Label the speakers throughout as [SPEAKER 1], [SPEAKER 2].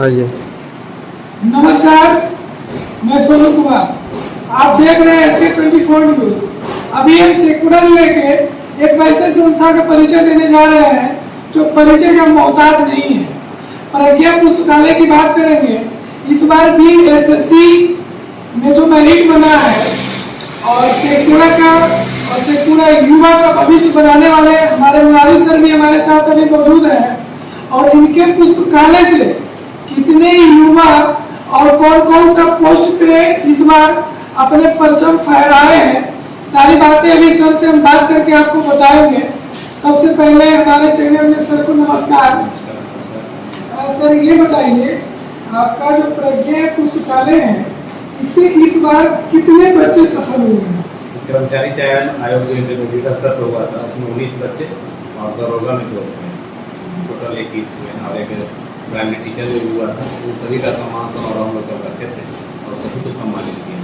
[SPEAKER 1] आइए।
[SPEAKER 2] नमस्कार, मैं सोनू कुमार। आप देख रहे हैं SK24 न्यूज। अभी हम शेखपुरा जिले के एक वैसे संस्था का परिचय देने जा रहे हैं जो परिचय का मोहताज नहीं है। प्रज्ञा पुस्तकालय की बात करेंगे। इस बार भी SSC में जो मेरिट बना है और शेखपुरा युवा का भविष्य बनाने वाले हमारे मुरारी सर भी हमारे साथ अभी मौजूद हैं और इनके पुस्तकालय से कितने युवा और कौन कौन सा पोस्ट पे इस बार अपने परचम फहराए हैं, सारी बातें अभी सर से हम बात करके आपको बताएंगे। सबसे पहले हमारे चैनल में सर को नमस्कार। सर ये बताइए, आपका जो प्रज्ञा पुस्तकालय है इससे इस बार कितने बच्चे सफल हुए हैं?
[SPEAKER 3] कर्मचारी चयन आयोग जो इंटरमीडिएट स्तर पर हुआ था उसमें 19 बच्चे और दरोगा में 2 टोटल 21 हुए और एक प्राइमरी टीचर जो हुआ था वो सभी का सम्मान समारोह हम लोग कर रखे थे और सभी को सम्मानित किया।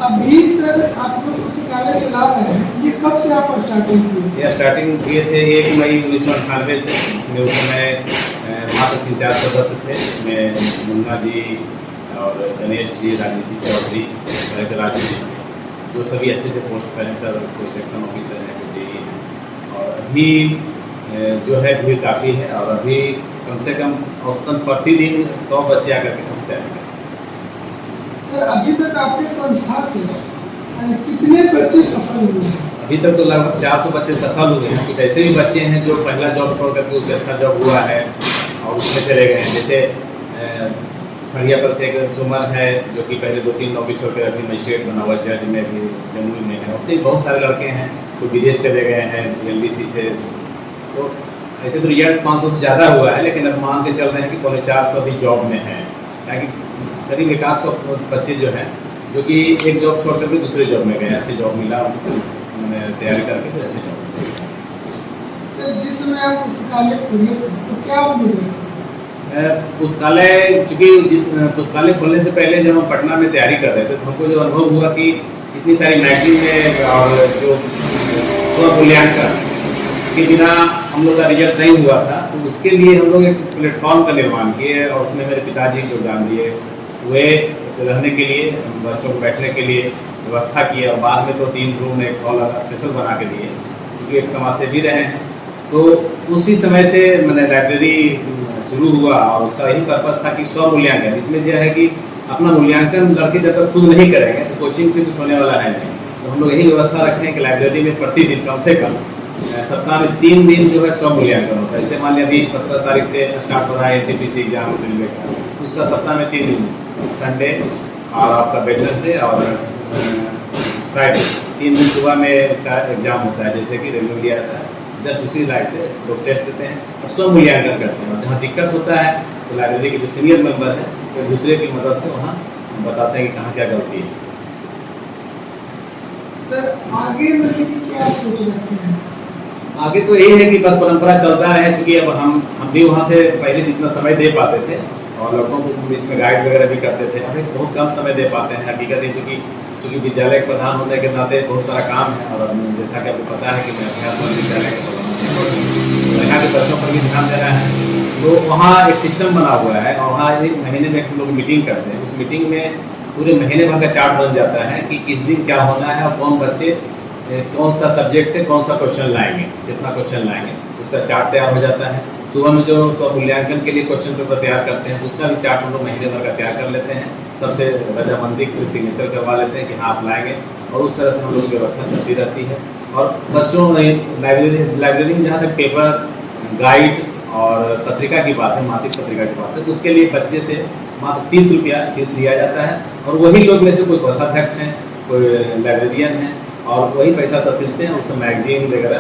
[SPEAKER 2] अभी सर आप जो पुस्तकालय चला रहे हैं ये कब से आप स्टार्टिंग किए?
[SPEAKER 3] यह स्टार्टिंग किए थे 1 मई 1998 से। इसमें उस समय मात्र 3-4 सदस्य थे। इसमें मुन्ना जी और गणेश जी, राजनीति चौधरी, राजू जी, जो सभी अच्छे से पोस्ट पर हैं सर, कोई सेक्शन ऑफिसर हैं, कोई DE हैं। और अभी जो है भीड़ काफ़ी है और अभी कम से कम औसतन प्रतिदिन 100 बच्चे आकर के हम तैयारी करते हैं।
[SPEAKER 2] सर अभी तक आपके संस्था से कितने बच्चे सफल हुए हैं?
[SPEAKER 3] अभी तक तो लगभग 400 बच्चे सफल हुए हैं। कुछ ऐसे भी बच्चे हैं जो पहला जॉब छोड़ करके उससे अच्छा जॉब हुआ है और उसमें चले गए हैं। जैसे खड़िया पर से एक सुमन है जो कि पहले 2-3 नौकरी छोड़ कर अभी मजिस्ट्रेट बना हुआ, जज में भी जमुई में है। उससे बहुत सारे लड़के हैं जो विदेश चले गए हैं LDC से। तो ऐसे तो रिजल्ट 500 से ज़्यादा हुआ है, लेकिन अब मान के चल रहे हैं कि 450 अभी जॉब में है। ताकि करीब 100 बच्चे जो हैं जो कि एक जॉब छोड़ करके दूसरे जॉब में गए, ऐसे जॉब मिला उनको, उन्होंने तैयारी करके तो ऐसे जॉब।
[SPEAKER 2] सर जिस समय आप पुस्तकालय खोले थे तो क्या उम्मीद है?
[SPEAKER 3] पुस्तकालय चूँकि जिस पुस्तकालय खोलने से पहले जब हम पटना में तैयारी कर रहे थे तो हमको जो अनुभव हुआ कि इतनी सारी मैगजीन में और जो स्वमूल्यांकन के बिना हम लोग का रिजल्ट नहीं हुआ था, तो उसके लिए हम लोग एक प्लेटफॉर्म का निर्माण किए और उसमें मेरे पिताजी योगदान दिए। वे रहने के लिए, बच्चों को बैठने के लिए व्यवस्था की और बाद में तो 3 रूम एक हॉल स्पेशल बना के दिए, क्योंकि एक समाज सेवी रहे हैं। तो उसी समय से मैंने लाइब्रेरी शुरू हुआ और उसका यही पर्पज़ था कि स्वमूल्यांकन, इसमें यह है कि अपना मूल्यांकन लड़के जब तक खुद नहीं करेंगे तो कोचिंग से कुछ होने वाला है नहीं। तो हम लोग यही व्यवस्था रखते हैं कि लाइब्रेरी में प्रतिदिन कम से कम सप्ताह में 3 दिन जो है स्वमूल्यांकन होता है। जैसे मान लिया अभी 17 तारीख से स्टार्ट हो रहा है NTPC एग्जाम रेलवे का, उसका सप्ताह में 3 दिन, संडे और आपका वेडनेसडे और फ्राइडे, 3 दिन सुबह में उसका एग्जाम होता है। जैसे कि रेलवे दिया जाता है, जस्ट उसी लाइक से लोग टेस्ट देते हैं और स्वमूल्यांकन करते हैं। और जहाँ दिक्कत होता है तो लाइब्रेरी के जो सीनियर मेंबर हैं वो दूसरे की मदद से वहाँ बताते हैं कि कहाँ क्या गलती है।
[SPEAKER 2] सर आगे मतलब क्या सोच रखते हैं?
[SPEAKER 3] आगे तो यही है कि बस परंपरा चलता रहे, क्योंकि अब हम भी वहाँ से पहले जितना समय दे पाते थे और लड़कों को बीच में गाइड वगैरह भी करते थे, अभी बहुत कम समय दे पाते हैं। हकीकत है क्योंकि विद्यालय के प्रधान होने के नाते बहुत सारा काम है और जैसा कि आपको पता है कि मैं अभ्यास विद्यालय का प्रधान हूँ, यहाँ के बच्चों पर भी ध्यान देना है। तो वहाँ एक सिस्टम बना हुआ है और वहाँ 1 महीने में हम लोग मीटिंग करते हैं। उस मीटिंग में पूरे महीने भर का चार्ट बन जाता है कि किस दिन क्या होना है और कौन बच्चे कौन सा सब्जेक्ट से कौन सा क्वेश्चन लाएंगे, कितना क्वेश्चन लाएंगे, उसका चार्ट तैयार हो जाता है। सुबह में जो स्वमूल्यांकन के लिए क्वेश्चन पेपर तैयार करते हैं उसका भी चार्ट हम लोग महीने भर का तैयार कर लेते हैं। सबसे रजामंदी से सिग्नेचर करवा लेते हैं कि हाँ आप लाएंगे और उस तरह से हम लोग की व्यवस्था चलती रहती है। और बच्चों में लाइब्रेरी में जहाँ तक पेपर, गाइड और पत्रिका की बात है, मासिक पत्रिका की बात है, तो उसके लिए बच्चे से मात्र 30 रुपया फीस लिया जाता है। और वही लोग में से कोई कोषाध्यक्ष हैं, कोई लाइब्रेरियन हैं और वही पैसा तहसीलते हैं, उससे मैगजीन वगैरह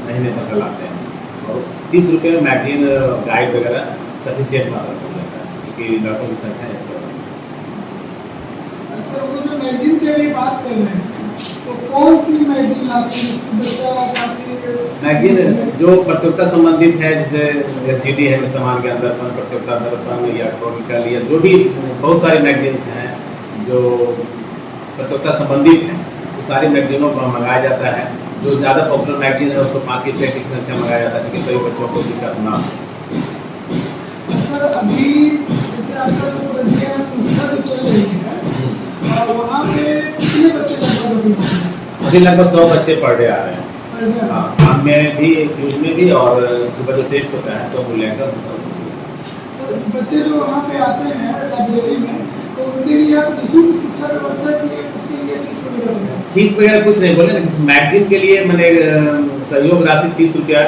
[SPEAKER 3] महीने भर लाते हैं। और 30 रुपये में मैगजीन, गाइड वगैरह सफिशियंट मात्रा हो जाता है, क्योंकि लड़कों की संख्या है।
[SPEAKER 2] सर वो जो मैगजीन की अभी बात कर रहे हैं तो कौन सी मैगजीन लाती है?
[SPEAKER 3] मैगजीन जो प्रतियोगिता संबंधित है, जैसे SGD है समान के अंदर प्रतियोगिता दर्पण या क्रॉनिकल या जो भी बहुत सारी मैगजीन्स हैं जो प्रतियोगिता संबंधित हैं, वो सारी मैगजीनों को मंगाया जाता है। जो ज़्यादा पॉपुलर मैगजीन है उसको 5 की 6 की संख्या मंगाया जाता है, ताकि सभी बच्चों को दिक्कत ना हो।
[SPEAKER 2] सर अभी जैसे आपका जो प्रज्ञा संस्था जो चल रही है वहाँ पे कितने बच्चे लगभग अभी हैं?
[SPEAKER 3] अभी लगभग 100 बच्चे पर डे आ रहे हैं। हाँ, शाम में भी, ट्यूज में भी, और सुबह जो टेस्ट होता है 100 मूल्यांकन होता है।
[SPEAKER 2] सर बच्चे जो वहाँ पे आते हैं लाइब्रेरी में तो उनके लिए आप निःशुल्क शिक्षा व्यवस्था की है, उसके लिए फीस वगैरह होता है?
[SPEAKER 3] फीस वगैरह कुछ नहीं बोले, लेकिन मैगजीन के लिए मैंने सहयोग राशि 30 रुपया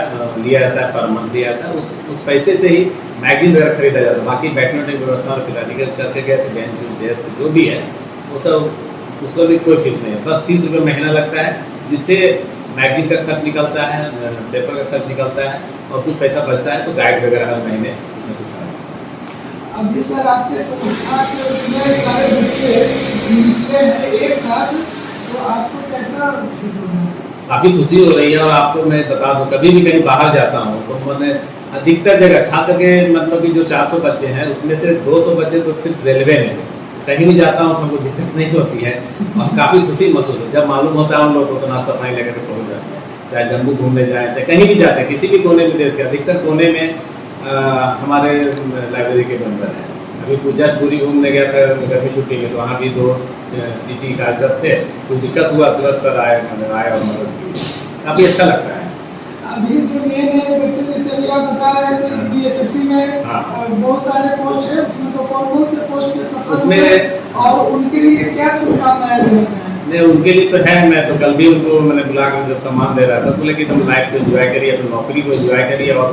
[SPEAKER 3] लिया जाता है, पर मंथ लिया जाता है। उस पैसे से ही मैगजीन वगैरह खरीदा जाता है। बाकी बैठने की व्यवस्था और पिलाने करके गए थे, बेंच डेस्क जो भी है वो सब, उसका भी कोई फीस नहीं है। बस 30 रुपये महीना लगता है, जिससे मैगजीन का खर्च निकलता है, पेपर का खर्च निकलता है, और कुछ पैसा बचता है तो गाइड वगैरह हर महीने कुछ न कुछ आता है।
[SPEAKER 2] अभी सर आपके संस्था से इतने सारे बच्चे निकले हैं एक साथ, तो आपको कैसा फील हो रहा है?
[SPEAKER 3] काफ़ी खुशी हो रही है। और आपको मैं बता दूं, कभी भी कहीं बाहर जाता हूँ तो मैंने अधिकतर जगह, खास करके मतलब कि जो 400 बच्चे हैं उसमें से 200 बच्चे तो सिर्फ रेलवे में हैं। कहीं भी जाता हूँ तो हमको दिक्कत नहीं होती है और काफ़ी खुशी महसूस होती है जब मालूम होता है उन लोगों को, तो नाश्ता पानी लेकर के पहुँच जाते हैं। चाहे जम्मू घूमने जाए, चाहे कहीं भी जाते हैं, किसी भी कोने में देश के, अधिकतर कोने में हमारे लाइब्रेरी के मेंबर हैं। अभी पूरी घूमने गया था गर्मी छुट्टी में, तो वहाँ भी 2 टीटी कार्यरत थे। कुछ दिक्कत हुआ तुरंत सर आए और मदद की। काफ़ी अच्छा लगता है।
[SPEAKER 2] अभी जो नए बच्चे जैसे अभी आप बता रहे थे कि बीएसएससी में बहुत सारे पोस्ट है, उसमें तो कौन से पोस्ट पे सफल हुए और उनके लिए क्या शुभकामनाएं देना चाहें?
[SPEAKER 3] नहीं, उनके लिए तो है। मैं तो कल भी उनको मैंने बुला कर जब सम्मान दे रहा था, बोले कि तुम लाइफ को एंजॉय करिए, अपनी नौकरी को एंजॉय करिए और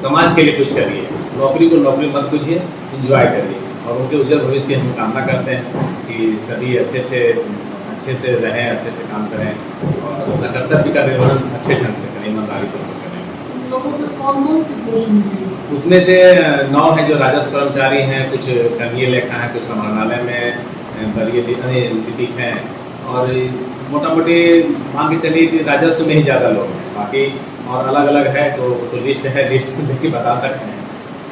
[SPEAKER 3] समाज के लिए कुछ करिए। नौकरी को नौकरी मत कीजिए, एंजॉय करिए। और उनके उज्जवल भविष्य की हम कामना करते हैं कि सभी अच्छे से रहें, अच्छे से काम करें और अपना कर्तव्य का निर्वहन अच्छे ढंग से करें, ईमानदारी पूर्वक करें।
[SPEAKER 2] लोगों को कौन सी पोस्ट मिली है?
[SPEAKER 3] उसमें से 9 है जो राजस्व कर्मचारी हैं, कुछ कर्मीय लेखा है, कुछ समाहरणालय में वरीय लिपिक हैं, और मोटा मोटी मान के चलिए कि राजस्व में ही ज़्यादा लोग हैं। बाकी और अलग अलग है तो लिस्ट है, लिस्ट देख के बता सकते हैं।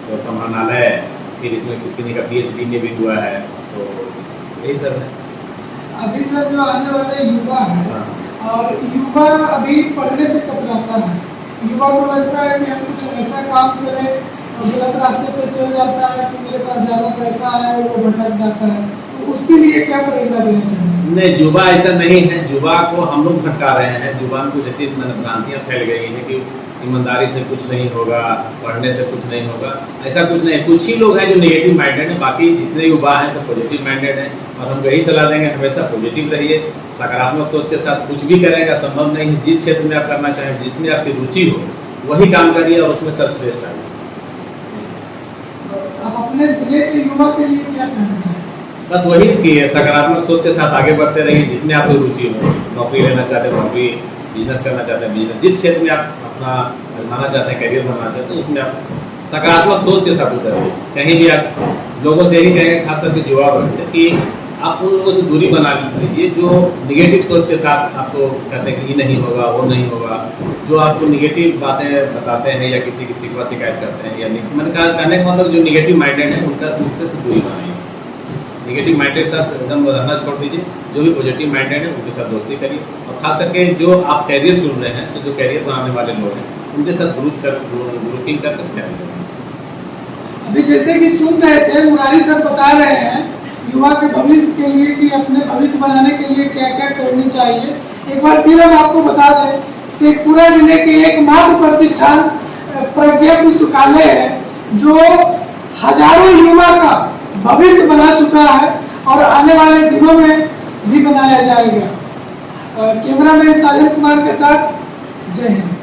[SPEAKER 3] तो समाहरणालय, फिर इसमें कितनी का PhD में भी हुआ है, तो यही सब है।
[SPEAKER 2] अभी सर जो आने वाले युवा है और युवा अभी पढ़ने से कतराता है, युवा को लगता है कि हम कुछ ऐसा काम करें और गलत रास्ते पे चल जाता है कि मेरे पास ज़्यादा पैसा है, वो भटक जाता है, तो उसके लिए क्या प्रेरणा देना चाहिए? नहीं,
[SPEAKER 3] युवा ऐसा नहीं है। युवा को हम लोग भटका रहे हैं। युवा को जैसी भ्रांतियाँ फैल गई हैं कि ईमानदारी से कुछ नहीं होगा, पढ़ने से कुछ नहीं होगा, ऐसा कुछ नहीं। कुछ ही लोग हैं जो नेगेटिव माइंडेड हैं, बाकी जितने युवा हैं सब पॉजिटिव माइंडेड हैं। और हम यही सलाह देंगे, हमेशा पॉजिटिव रहिए, सकारात्मक सोच के साथ कुछ भी करेगा संभव नहीं है। जिस क्षेत्र में आप करना चाहें, जिसमें आपकी रुचि हो वही काम करिए और उसमें सर्वश्रेष्ठ आइए।
[SPEAKER 2] आप अपने जिले के युवा के लिए क्या कहना चाहें?
[SPEAKER 3] बस वही कि सकारात्मक सोच के साथ आगे बढ़ते रहिए, जिसमें आपकी रुचि हो। नौकरी लेना चाहते हैं नौकरी, बिजनेस करना चाहते हैं बिजनेस, जिस क्षेत्र में आप अपना बनाना चाहते हैं, करियर बनाना चाहते हैं, तो उसमें आप सकारात्मक सोच के साथ उतरिए। कहीं भी आप लोगों से यही कहेंगे, खास करके युवा वर्ग से, कि आप उन लोगों से दूरी बना लीजिए जो निगेटिव सोच के साथ आपको कहते हैं कि ये नहीं होगा, वो नहीं होगा, जो आपको निगेटिव बातें बताते हैं या किसी की शिकवा शिकायत करते हैं, या मैंने कहा कहने का मतलब जो निगेटिव माइंडेड है उनसे दूरी बनाइए। निगेटिव माइंडेड के साथ एकदम रहना छोड़ दीजिए। जो भी पॉजिटिव माइंडेड है उनके साथ दोस्ती करिए। और खास करके जो आप कैरियर चुन रहे हैं, तो जो कैरियर बनाने वाले लोग हैं उनके साथ ग्रुपिंग कर
[SPEAKER 2] अभी जैसे कि सुन रहे थे, मुरारी सर बता रहे हैं युवा के भविष्य के लिए कि अपने भविष्य बनाने के लिए क्या क्या करनी चाहिए। एक बार फिर हम आपको बता दें, शेखपुरा जिले के एकमात्र प्रतिष्ठान प्रज्ञा पुस्तकालय है जो हजारों युवा का भविष्य बना चुका है और आने वाले दिनों में भी बनाया जाएगा। कैमरामैन साजन कुमार के साथ, जय हिंद।